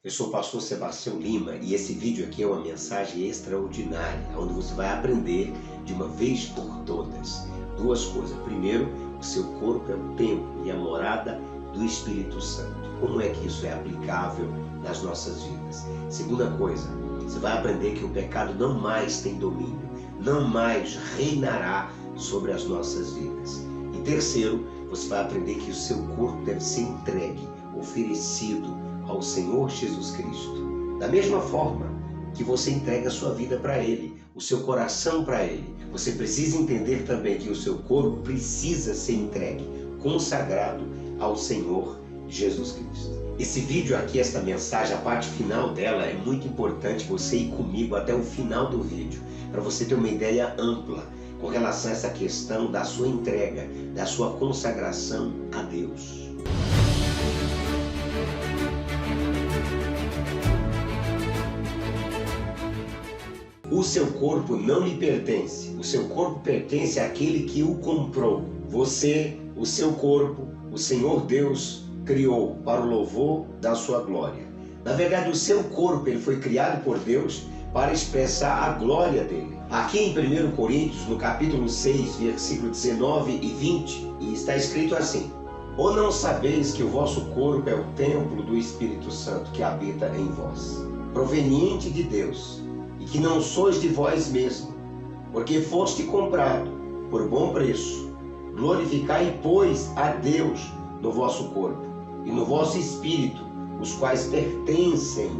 Eu sou o pastor Sebastião Lima e esse vídeo aqui é uma mensagem extraordinária, onde você vai aprender de uma vez por todas duas coisas. Primeiro, o seu corpo é o templo e a morada do Espírito Santo. Como é que isso é aplicável nas nossas vidas? Segunda coisa, você vai aprender que o pecado não mais tem domínio, não mais reinará sobre as nossas vidas. E terceiro, você vai aprender que o seu corpo deve ser entregue, oferecido ao Senhor Jesus Cristo. Da mesma forma que você entrega a sua vida para Ele, o seu coração para Ele, você precisa entender também que o seu corpo precisa ser entregue, consagrado ao Senhor Jesus Cristo. Esse vídeo aqui, esta mensagem, a parte final dela é muito importante você ir comigo até o final do vídeo, para você ter uma ideia ampla com relação a essa questão da sua entrega, da sua consagração a Deus. O seu corpo não lhe pertence, o seu corpo pertence àquele que o comprou. Você, o seu corpo, o Senhor Deus criou para o louvor da sua glória. Na verdade, o seu corpo ele foi criado por Deus para expressar a glória dele. Aqui em 1 Coríntios, no capítulo 6, versículo 19 e 20, está escrito assim: Ou não sabeis que o vosso corpo é o templo do Espírito Santo que habita em vós, proveniente de Deus, e que não sois de vós mesmo, porque foste comprado por bom preço. Glorificai, pois, a Deus no vosso corpo e no vosso espírito, os quais pertencem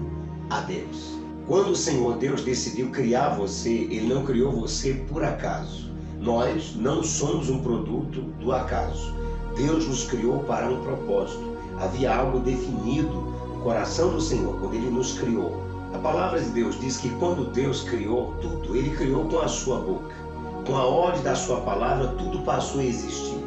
a Deus. Quando o Senhor Deus decidiu criar você, Ele não criou você por acaso. Nós não somos um produto do acaso. Deus nos criou para um propósito. Havia algo definido no coração do Senhor quando Ele nos criou. A palavra de Deus diz que quando Deus criou tudo, Ele criou com a sua boca. Com a ordem da sua palavra, tudo passou a existir.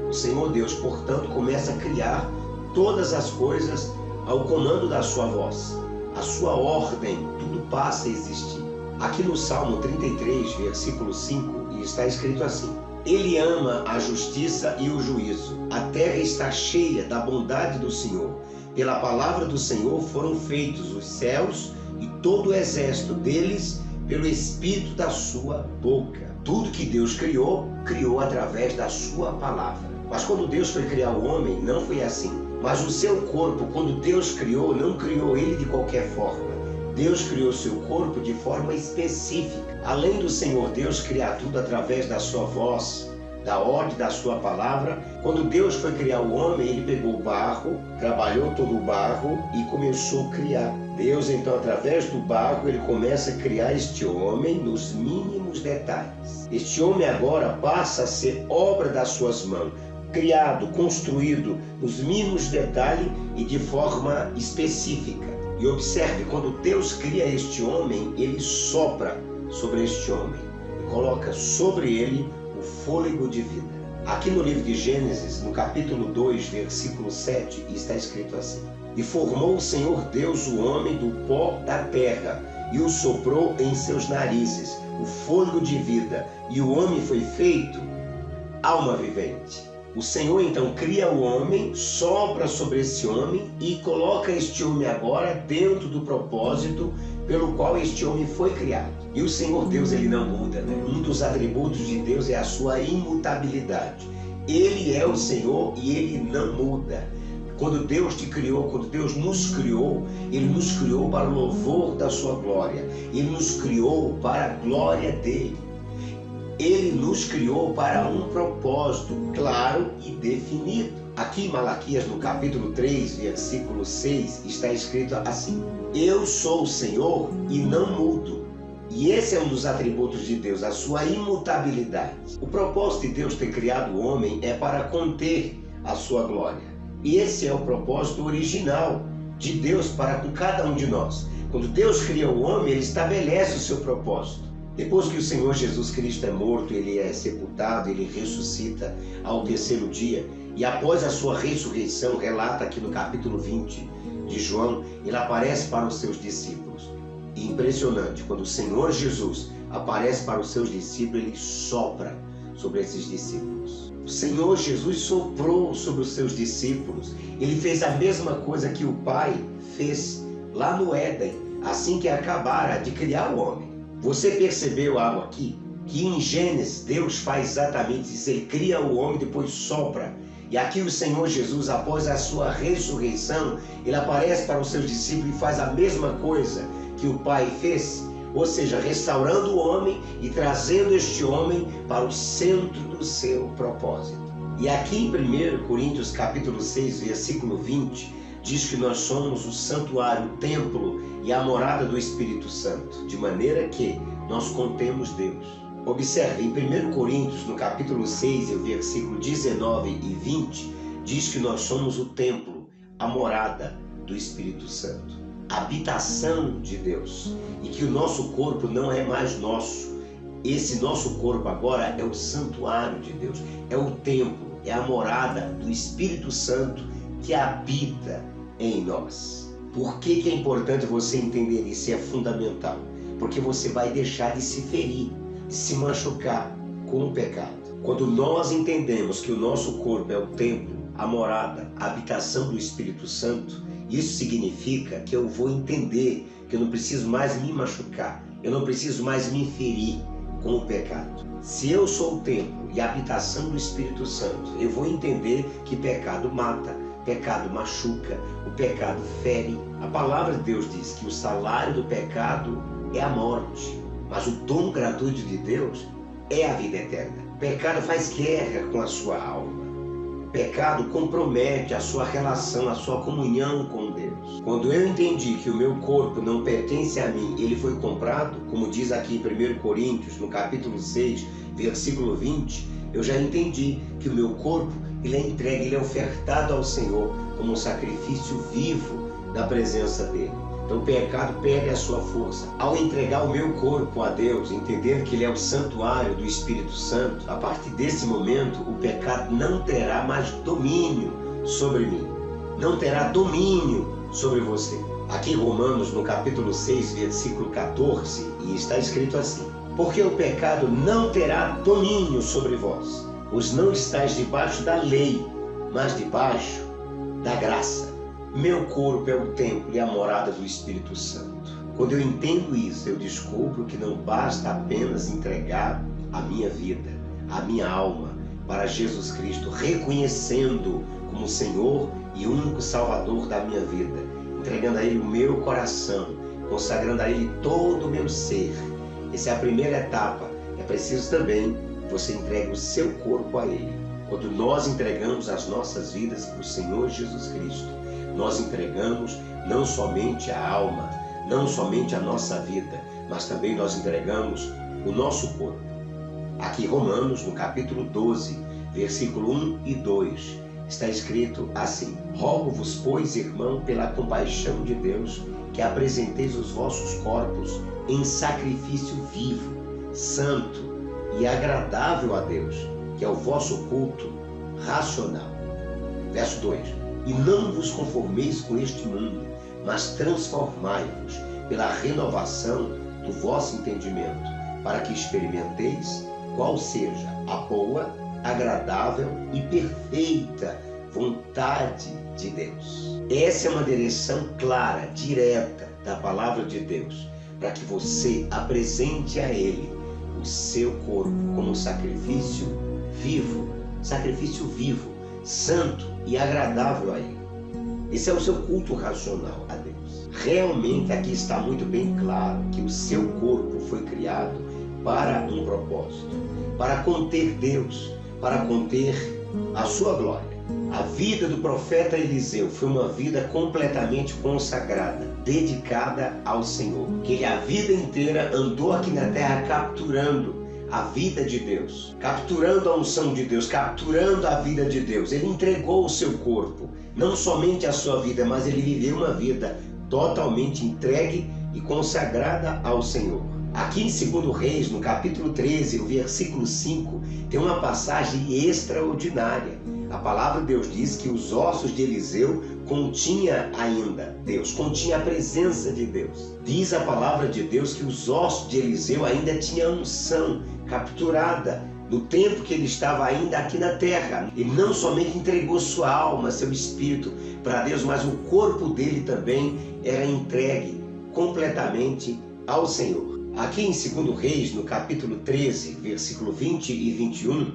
O Senhor Deus, portanto, começa a criar todas as coisas ao comando da sua voz. A sua ordem, tudo passa a existir. Aqui no Salmo 33, versículo 5, está escrito assim: Ele ama a justiça e o juízo. A terra está cheia da bondade do Senhor. Pela palavra do Senhor foram feitos os céus e todo o exército deles pelo Espírito da sua boca. Tudo que Deus criou, criou através da sua palavra. Mas quando Deus foi criar o homem, não foi assim. Mas o seu corpo, quando Deus criou, não criou ele de qualquer forma. Deus criou seu corpo de forma específica. Além do Senhor Deus criar tudo através da sua voz, da ordem da sua palavra, quando Deus foi criar o homem, ele pegou o barro, trabalhou todo o barro e começou a criar. Deus, então, através do barro, ele começa a criar este homem nos mínimos detalhes. Este homem agora passa a ser obra das suas mãos, criado, construído nos mínimos detalhes e de forma específica. E observe, quando Deus cria este homem, ele sopra sobre este homem e coloca sobre ele o fôlego de vida. Aqui no livro de Gênesis, no capítulo 2, versículo 7, está escrito assim: E formou o Senhor Deus o homem do pó da terra, e o soprou em seus narizes o fôlego de vida, e o homem foi feito alma vivente. O Senhor então cria o homem, sopra sobre esse homem e coloca este homem agora dentro do propósito pelo qual este homem foi criado. E o Senhor Deus, ele não muda, né? Um dos atributos de Deus é a sua imutabilidade. Ele é o Senhor e ele não muda. Quando Deus te criou, quando Deus nos criou, Ele nos criou para o louvor da sua glória. Ele nos criou para a glória dele. Ele nos criou para um propósito claro e definido. Aqui em Malaquias, no capítulo 3, versículo 6, está escrito assim: Eu sou o Senhor e não mudo. E esse é um dos atributos de Deus, a sua imutabilidade. O propósito de Deus ter criado o homem é para conter a sua glória. E esse é o propósito original de Deus para com cada um de nós. Quando Deus cria o homem, Ele estabelece o seu propósito. Depois que o Senhor Jesus Cristo é morto, Ele é sepultado, Ele ressuscita ao terceiro dia. E após a sua ressurreição, relata aqui no capítulo 20 de João, Ele aparece para os seus discípulos. E impressionante, quando o Senhor Jesus aparece para os seus discípulos, Ele sopra sobre esses discípulos. O Senhor Jesus soprou sobre os seus discípulos. Ele fez a mesma coisa que o Pai fez lá no Éden, assim que acabara de criar o homem. Você percebeu algo aqui? Que em Gênesis Deus faz exatamente isso, ele cria o homem, depois sopra. E aqui o Senhor Jesus, após a sua ressurreição, ele aparece para os seus discípulos e faz a mesma coisa que o Pai fez, ou seja, restaurando o homem e trazendo este homem para o centro do seu propósito. E aqui em 1 Coríntios capítulo 6, versículo 20, diz que nós somos o santuário, o templo e a morada do Espírito Santo, de maneira que nós contemos Deus. Observe, em 1 Coríntios, no capítulo 6, o versículo 19 e 20, diz que nós somos o templo, a morada do Espírito Santo, a habitação de Deus, e que o nosso corpo não é mais nosso. Esse nosso corpo agora é o santuário de Deus, é o templo, é a morada do Espírito Santo que habita em nós. Por que é importante você entender isso? É fundamental, porque você vai deixar de se ferir, de se machucar com o pecado. Quando nós entendemos que o nosso corpo é o templo, a morada, a habitação do Espírito Santo, isso significa que eu vou entender que eu não preciso mais me machucar, eu não preciso mais me ferir com o pecado. Se eu sou o templo e a habitação do Espírito Santo, eu vou entender que pecado mata, pecado machuca, o pecado fere. A palavra de Deus diz que o salário do pecado é a morte, mas o dom gratuito de Deus é a vida eterna. O pecado faz guerra com a sua alma. O pecado compromete a sua relação, a sua comunhão com Deus. Quando eu entendi que o meu corpo não pertence a mim, ele foi comprado, como diz aqui em 1 Coríntios, no capítulo 6, versículo 20, eu já entendi que o meu corpo, ele é entregue, ele é ofertado ao Senhor como um sacrifício vivo na presença dele. Então o pecado perde a sua força. Ao entregar o meu corpo a Deus, entendendo que ele é o santuário do Espírito Santo, a partir desse momento o pecado não terá mais domínio sobre mim. Não terá domínio sobre você. Aqui em Romanos, no capítulo 6, versículo 14, e está escrito assim: porque o pecado não terá domínio sobre vós, pois não estáis debaixo da lei, mas debaixo da graça. Meu corpo é o templo e a morada do Espírito Santo. Quando eu entendo isso, eu descubro que não basta apenas entregar a minha vida, a minha alma para Jesus Cristo, reconhecendo como Senhor e único Salvador da minha vida, entregando a Ele o meu coração, consagrando a Ele todo o meu ser. Essa é a primeira etapa. É preciso também que você entregue o seu corpo a Ele. Quando nós entregamos as nossas vidas para o Senhor Jesus Cristo, nós entregamos não somente a alma, não somente a nossa vida, mas também nós entregamos o nosso corpo. Aqui em Romanos, no capítulo 12, versículo 1 e 2, está escrito assim: rogo-vos, pois, irmão, pela compaixão de Deus, que apresenteis os vossos corpos em sacrifício vivo, santo e agradável a Deus, que é o vosso culto racional. Verso 2: e não vos conformeis com este mundo, mas transformai-vos pela renovação do vosso entendimento, para que experimenteis qual seja a boa, agradável e perfeita vontade de Deus. Essa é uma direção clara, direta da palavra de Deus, para que você apresente a Ele o seu corpo como sacrifício vivo, santo e agradável a Ele. Esse é o seu culto racional a Deus. Realmente aqui está muito bem claro que o seu corpo foi criado para um propósito, para conter Deus, para conter a sua glória. A vida do profeta Eliseu foi uma vida completamente consagrada, dedicada ao Senhor, que ele a vida inteira andou aqui na terra capturando a vida de Deus, capturando a unção de Deus, capturando a vida de Deus. Ele entregou o seu corpo, não somente a sua vida, mas ele viveu uma vida totalmente entregue e consagrada ao Senhor. Aqui em 2 Reis, no capítulo 13, o versículo 5, tem uma passagem extraordinária. A palavra de Deus diz que os ossos de Eliseu continha ainda Deus, continha a presença de Deus. Diz a palavra de Deus que os ossos de Eliseu ainda tinham unção capturada no tempo que ele estava ainda aqui na terra. Ele não somente entregou sua alma, seu espírito para Deus, mas o corpo dele também era entregue completamente ao Senhor. Aqui em 2 Reis, no capítulo 13, versículo 20 e 21,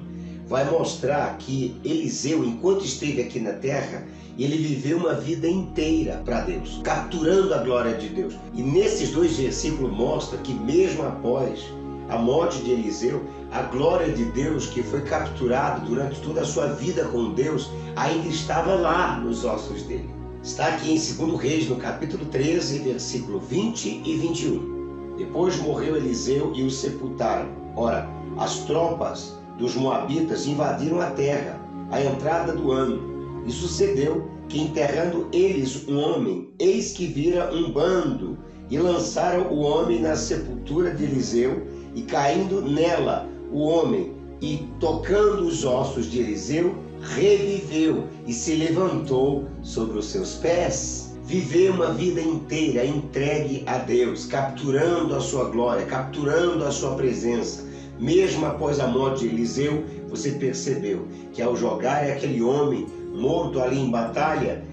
vai mostrar que Eliseu, enquanto esteve aqui na terra, ele viveu uma vida inteira para Deus, capturando a glória de Deus. E nesses dois versículos mostra que mesmo após a morte de Eliseu, a glória de Deus que foi capturada durante toda a sua vida com Deus, ainda estava lá nos ossos dele. Está aqui em 2 Reis, no capítulo 13, versículo 20 e 21. Depois morreu Eliseu e o sepultaram. Ora, as tropas dos moabitas invadiram a terra, à entrada do ano. E sucedeu que, enterrando eles um homem, eis que vira um bando, e lançaram o homem na sepultura de Eliseu, e caindo nela o homem, e tocando os ossos de Eliseu, reviveu e se levantou sobre os seus pés. Viveu uma vida inteira entregue a Deus, capturando a sua glória, capturando a sua presença. Mesmo após a morte de Eliseu, você percebeu que ao jogar aquele homem morto ali em batalha,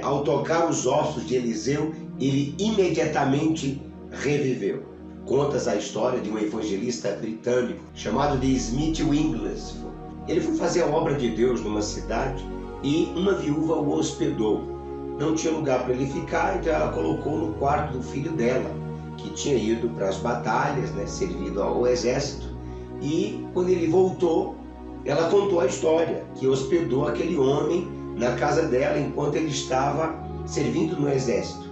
ao tocar os ossos de Eliseu, ele imediatamente reviveu. Conta-se a história de um evangelista britânico chamado de Smith Wigglesworth. Ele foi fazer a obra de Deus numa cidade e uma viúva o hospedou. Não tinha lugar para ele ficar, então ela colocou no quarto do filho dela, que tinha ido para as batalhas, servido ao exército. E quando ele voltou, ela contou a história, que hospedou aquele homem na casa dela enquanto ele estava servindo no exército.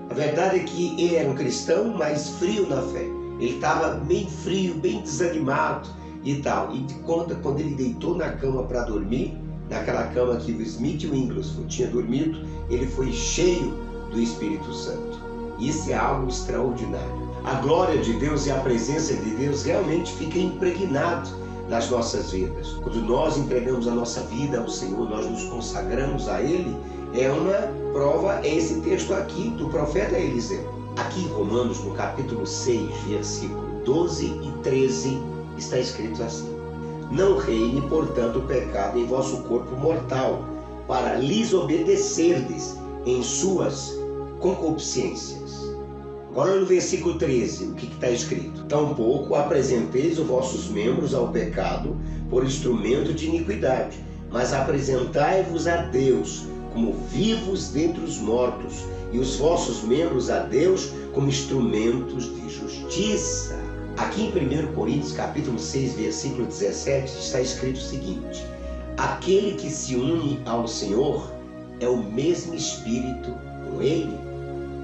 A verdade é que ele era um cristão, mas frio na fé. Ele estava bem frio, bem desanimado e tal. E de conta, quando ele deitou na cama para dormir, naquela cama que o Smith Wigglesworth tinha dormido, ele foi cheio do Espírito Santo. Isso é algo extraordinário. A glória de Deus e a presença de Deus realmente fica impregnado nas nossas vidas. Quando nós entregamos a nossa vida ao Senhor, nós nos consagramos a Ele, é uma prova, é esse texto aqui do profeta Eliseu. Aqui em Romanos, no capítulo 6, versículo 12 e 13, está escrito assim: não reine, portanto, o pecado em vosso corpo mortal, para lhes obedecerdes em suas concupiscências. Agora no versículo 13, o que está escrito? Tampouco apresenteis os vossos membros ao pecado por instrumento de iniquidade, mas apresentai-vos a Deus como vivos dentre os mortos, e os vossos membros a Deus como instrumentos de justiça. Aqui em 1 Coríntios capítulo 6, versículo 17, está escrito o seguinte: aquele que se une ao Senhor é o mesmo Espírito com Ele.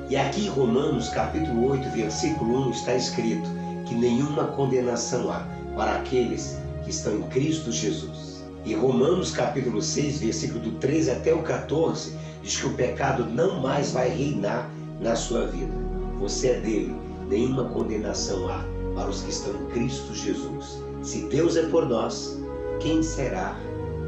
E aqui em Romanos capítulo 8, versículo 1, está escrito que nenhuma condenação há para aqueles que estão em Cristo Jesus. E Romanos capítulo 6, versículo do 13 até o 14, diz que o pecado não mais vai reinar na sua vida. Você é dele, nenhuma condenação há para os que estão em Cristo Jesus. Se Deus é por nós, quem será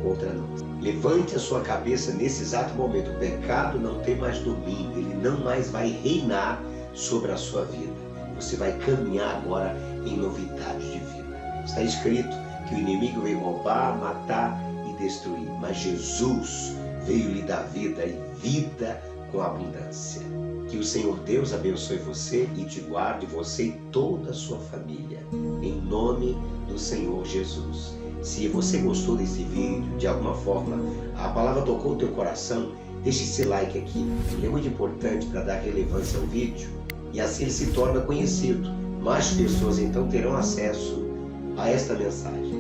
contra nós? Levante a sua cabeça nesse exato momento. O pecado não tem mais domínio, ele não mais vai reinar sobre a sua vida. Você vai caminhar agora em novidade de vida. Está escrito que o inimigo veio roubar, matar e destruir, mas Jesus veio lhe dar vida e vida com abundância. Que o Senhor Deus abençoe você e te guarde, você e toda a sua família, em nome do Senhor Jesus. Se você gostou desse vídeo, de alguma forma a palavra tocou o teu coração, deixe esse like aqui. Ele é muito importante para dar relevância ao vídeo e assim ele se torna conhecido. Mais pessoas então terão acesso a esta mensagem.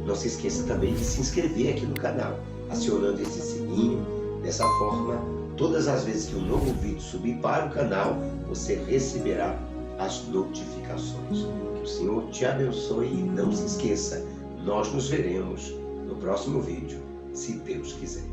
Não se esqueça também de se inscrever aqui no canal, acionando esse sininho. Dessa forma, todas as vezes que um novo vídeo subir para o canal, você receberá as notificações. Que o Senhor te abençoe e não se esqueça, nós nos veremos no próximo vídeo, se Deus quiser.